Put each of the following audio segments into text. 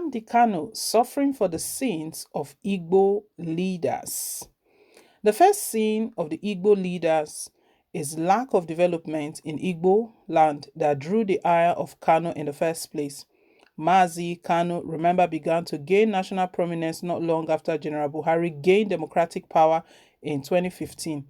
Nnamdi Kanu suffering for the sins of Igbo leaders. The first sin of the Igbo leaders is lack of development in Igbo land that drew the ire of Kanu in the first place. Mazi Kanu, remember, began to gain national prominence not long after General Buhari gained democratic power in 2015.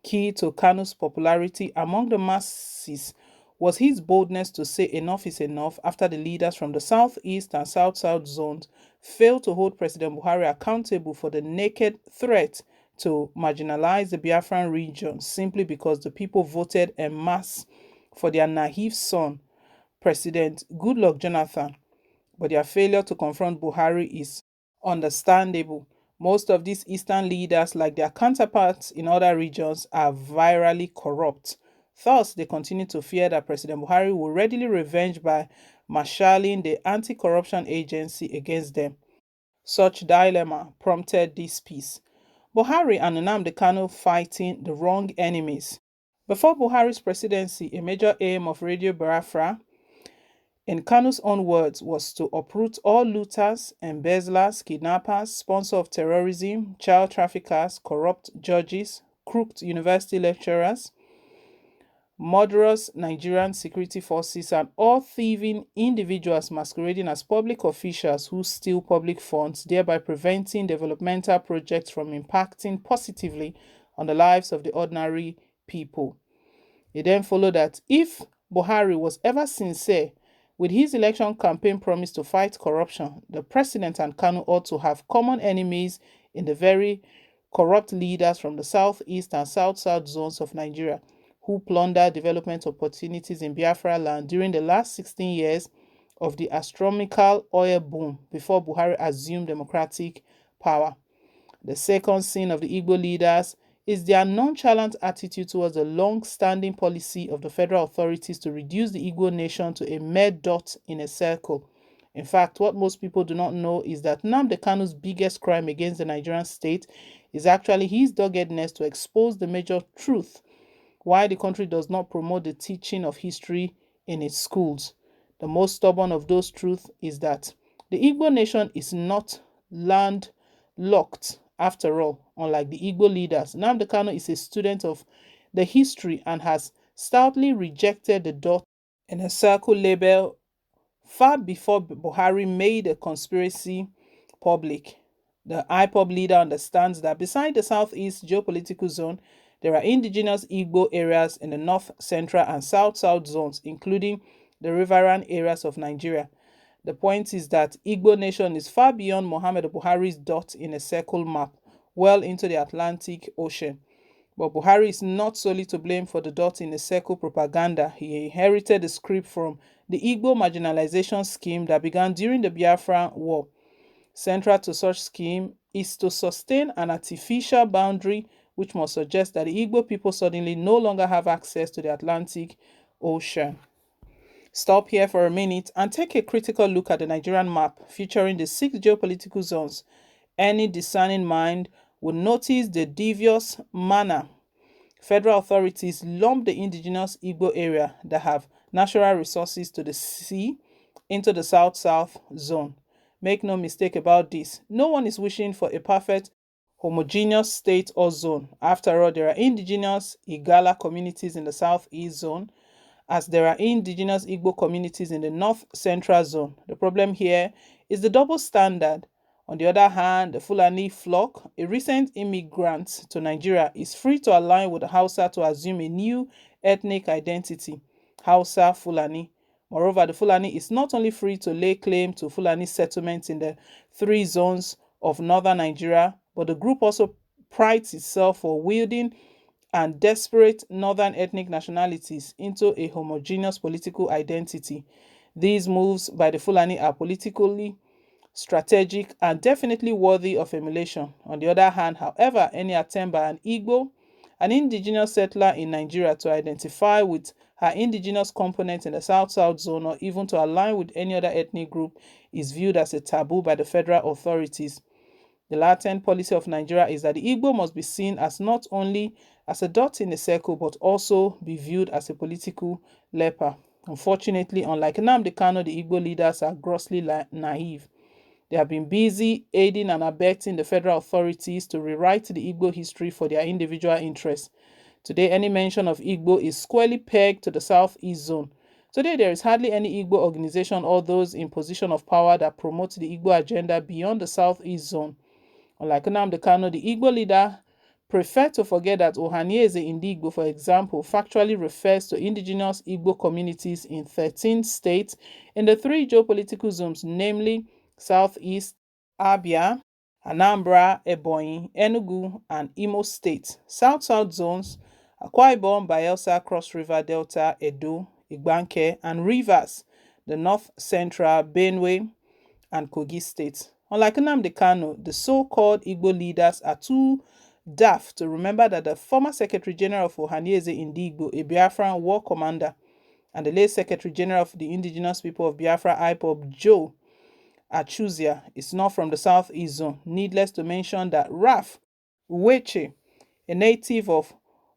Key to Kanu's popularity among the masses was his boldness to say enough is enough after the leaders from the southeast and south-south zones failed to hold President Buhari accountable for the naked threat to marginalize the Biafran region simply because the people voted en masse for their naive son, President Goodluck Jonathan. But their failure to confront Buhari is understandable. Most of these Eastern leaders, like their counterparts in other regions, are virally corrupt. Thus, they continue to fear that President Buhari will readily revenge by marshalling the anti-corruption agency against them. Such dilemma prompted this piece. Buhari and Nnamdi Kanu fighting the wrong enemies. Before Buhari's presidency, a major aim of Radio Biafra, in Kanu's own words, was to uproot all looters, embezzlers, kidnappers, sponsors of terrorism, child traffickers, corrupt judges, crooked university lecturers, murderous Nigerian security forces, and all thieving individuals masquerading as public officials who steal public funds, thereby preventing developmental projects from impacting positively on the lives of the ordinary people. It then followed that if Buhari was ever sincere with his election campaign promise to fight corruption, the president and Kanu ought to have common enemies in the very corrupt leaders from the southeast and south-south zones of Nigeria who plundered development opportunities in Biafra land during the last 16 years of the astronomical oil boom before Buhari assumed democratic power. The second sin of the Igbo leaders is their nonchalant attitude towards the long-standing policy of the federal authorities to reduce the Igbo nation to a mere dot in a circle. In fact, what most people do not know is that Nnamdi Kanu's biggest crime against the Nigerian state is actually his doggedness to expose the major truth why the country does not promote the teaching of history in its schools. The most stubborn of those truths is that the Igbo nation is not landlocked after all. Unlike the Igbo leaders, Nnamdi Kanu is a student of the history and has stoutly rejected the dot in a circle label far before Buhari made a conspiracy public. The IPOB leader understands that beside the southeast geopolitical zone, there are indigenous Igbo areas in the north, central, and south-south zones, including the riverine areas of Nigeria. The point is that Igbo nation is far beyond Muhammad Buhari's dot in a circle map, well into the Atlantic Ocean. But Buhari is not solely to blame for the dot in a circle propaganda. He inherited the script from the Igbo marginalization scheme that began during the Biafra War. Central to such scheme is to sustain an artificial boundary which must suggest that the Igbo people suddenly no longer have access to the Atlantic Ocean. Stop here for a minute and take a critical look at the Nigerian map featuring the 6 geopolitical zones. Any discerning mind would notice the devious manner federal authorities lump the indigenous Igbo area that have natural resources to the sea into the south-south zone. Make no mistake about this. No one is wishing for a perfect homogeneous state or zone. After all, there are indigenous Igala communities in the southeast zone, as there are indigenous Igbo communities in the north central zone. The problem here is the double standard. On the other hand, the Fulani flock, a recent immigrant to Nigeria, is free to align with the Hausa to assume a new ethnic identity, Hausa Fulani. Moreover, the Fulani is not only free to lay claim to Fulani settlements in the 3 zones of northern Nigeria, but the group also prides itself for wielding and desperate northern ethnic nationalities into a homogeneous political identity. These moves by the Fulani are politically strategic and definitely worthy of emulation. On the other hand, however, any attempt by an Igbo, an indigenous settler in Nigeria, to identify with her indigenous component in the south-south zone or even to align with any other ethnic group is viewed as a taboo by the federal authorities. The latent policy of Nigeria is that the Igbo must be seen as not only as a dot in a circle, but also be viewed as a political leper. Unfortunately, unlike Nnamdi Kanu, the Igbo leaders are grossly naive. They have been busy aiding and abetting the federal authorities to rewrite the Igbo history for their individual interests. Today, any mention of Igbo is squarely pegged to the Southeast zone. Today, there is hardly any Igbo organization or those in position of power that promote the Igbo agenda beyond the Southeast zone. Unlike Nnamdi Kanu, the Igbo leader preferred to forget that Ohanieze in Igbo, for example, factually refers to indigenous Igbo communities in 13 states in the three geopolitical zones, namely Southeast, Abia, Anambra, Ebonyi, Enugu, and Imo State. South-South zones, Akwa Ibom, Bayelsa, Cross River Delta, Edo, Igbanke, and Rivers, the North Central, Benue, and Kogi states. Unlike Nnamdi Kanu, the so-called Igbo leaders are too daft to remember that the former Secretary General of Ohanieze in Igbo, a Biafran war commander, and the late Secretary General of the Indigenous People of Biafra, IPOB, Joe Achuzia, is not from the Southeast zone. Needless to mention that Raf Uweche, a native of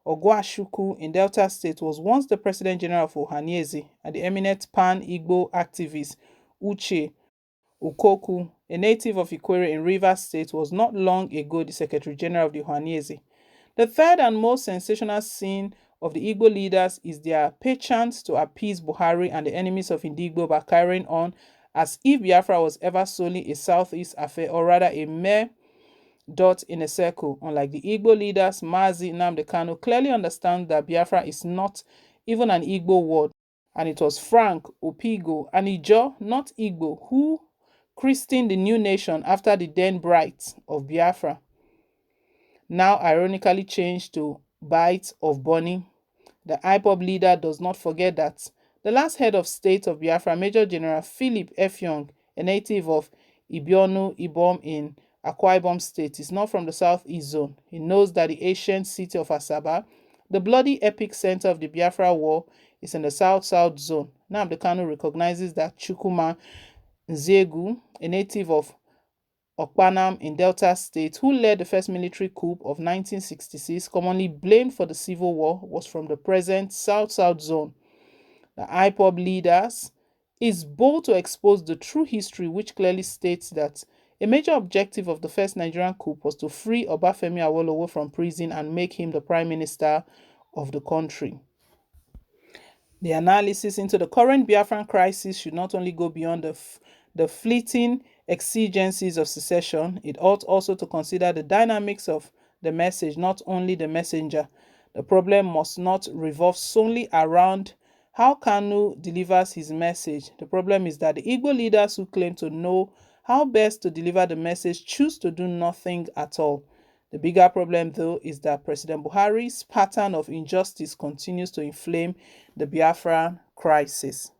Ogwashuku in Delta State, was once the President General of Ohanieze, and the eminent pan-Igbo activist Uche Ukoku, a native of Ikwere in Rivers State, was not long ago the Secretary General of the Ohanieze. The third and most sensational scene of the Igbo leaders is their penchant to appease Buhari and the enemies of Indigbo by carrying on as if Biafra was ever solely a Southeast affair, or rather a mere dot in a circle. Unlike the Igbo leaders, Mazi Nnamdi Kanu clearly understands that Biafra is not even an Igbo word, and it was Frank, Opigo, and Ijo, not Igbo, who christened the new nation after the then Bright of Biafra, now ironically changed to Bight of Bonny. The IPOB leader does not forget that the last head of state of Biafra, Major General Philip Effiong, a native of Ibionu Ibom in Akwa Ibom State, is not from the Southeast zone. He knows that the ancient city of Asaba, the bloody epic center of the Biafra war, is in the South-South zone. Nnamdi Kanu recognizes that Chukwuma Nzegu, a native of Okpanam in Delta State, who led the first military coup of 1966, commonly blamed for the civil war, was from the present South-South zone. The IPOB leaders is bold to expose the true history, which clearly states that a major objective of the first Nigerian coup was to free Obafemi Awolowo from prison and make him the prime minister of the country. The analysis into the current Biafran crisis should not only go beyond the fleeting exigencies of secession, it ought also to consider the dynamics of the message, not only the messenger. The problem must not revolve solely around how Kanu delivers his message. The problem is that the Igbo leaders who claim to know how best to deliver the message choose to do nothing at all. The bigger problem, though, is that President Buhari's pattern of injustice continues to inflame the Biafran crisis.